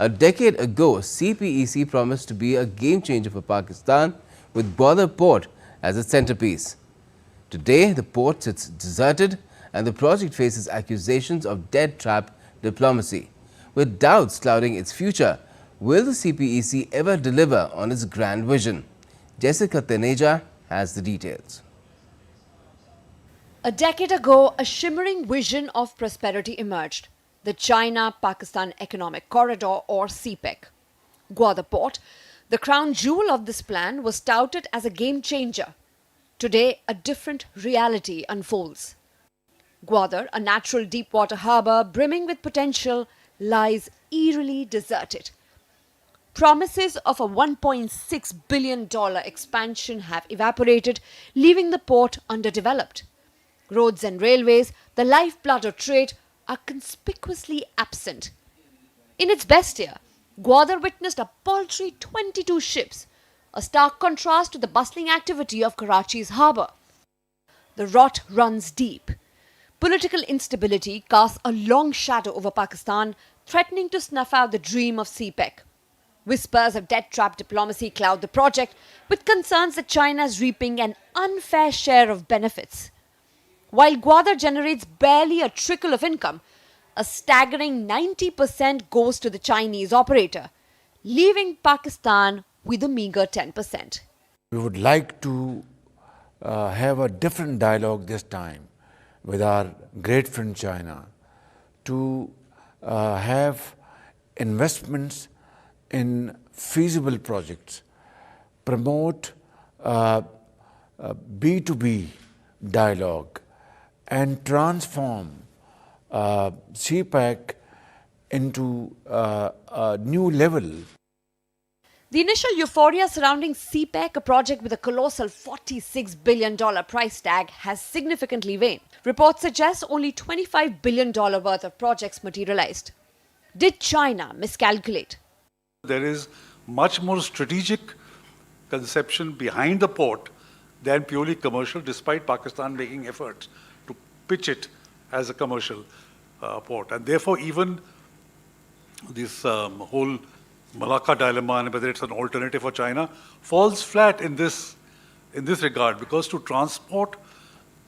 A decade ago, CPEC promised to be a game changer for Pakistan with Gwadar port as its centerpiece. Today, the port sits deserted and the project faces accusations of dead-trap diplomacy. With doubts clouding its future, will the CPEC ever deliver on its grand vision? Jessica Taneja has the details. A decade ago, a shimmering vision of prosperity emerged. The China-Pakistan Economic Corridor, or CPEC. Gwadar Port, the crown jewel of this plan, was touted as a game changer. Today, a different reality unfolds. Gwadar, a natural deep-water harbour brimming with potential, lies eerily deserted. Promises of a $1.6 billion expansion have evaporated, leaving the port underdeveloped. Roads and railways, the lifeblood of trade, are conspicuously absent. In its best year, Gwadar witnessed a paltry 22 ships, a stark contrast to the bustling activity of Karachi's harbour. The rot runs deep. Political instability casts a long shadow over Pakistan, threatening to snuff out the dream of CPEC. Whispers of dead-trap diplomacy cloud the project, with concerns that China is reaping an unfair share of benefits. While Gwadar generates barely a trickle of income, a staggering 90% goes to the Chinese operator, leaving Pakistan with a meager 10%. We would like to have a different dialogue this time with our great friend China to have investments in feasible projects, promote B2B dialogue, and transform CPEC into a new level. The initial euphoria surrounding CPEC, a project with a colossal $46 billion price tag, has significantly waned. Reports suggest only $25 billion worth of projects materialized. Did China miscalculate? There is much more strategic conception behind the port than purely commercial, despite Pakistan making efforts to pitch it as a commercial port. And therefore, even this whole Malacca dilemma, and whether it's an alternative for China, falls flat in this regard, because to transport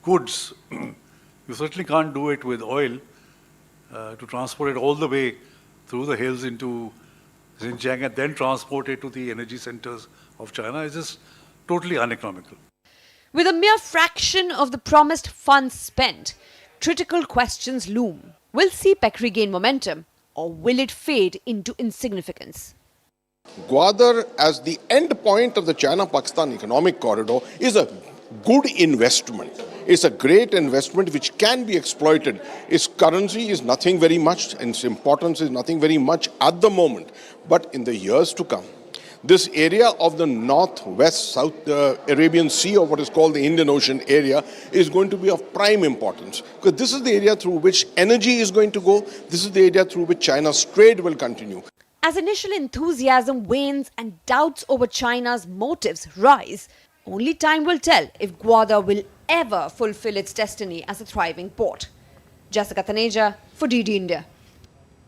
goods, you certainly can't do it with oil. To transport it all the way through the hills into Xinjiang and then transport it to the energy centers of China is just totally uneconomical. With a mere fraction of the promised funds spent, critical questions loom. Will CPEC regain momentum, or will it fade into insignificance? Gwadar, as the end point of the China-Pakistan Economic Corridor, is a good investment. It's a great investment which can be exploited. Its currency is nothing very much, and its importance is nothing very much at the moment. But in the years to come, this area of the northwest South Arabian Sea, or what is called the Indian Ocean area, is going to be of prime importance. Because this is the area through which energy is going to go. This is the area through which China's trade will continue. As initial enthusiasm wanes and doubts over China's motives rise, only time will tell if Gwadar will ever fulfill its destiny as a thriving port. Jessica Taneja for DD India.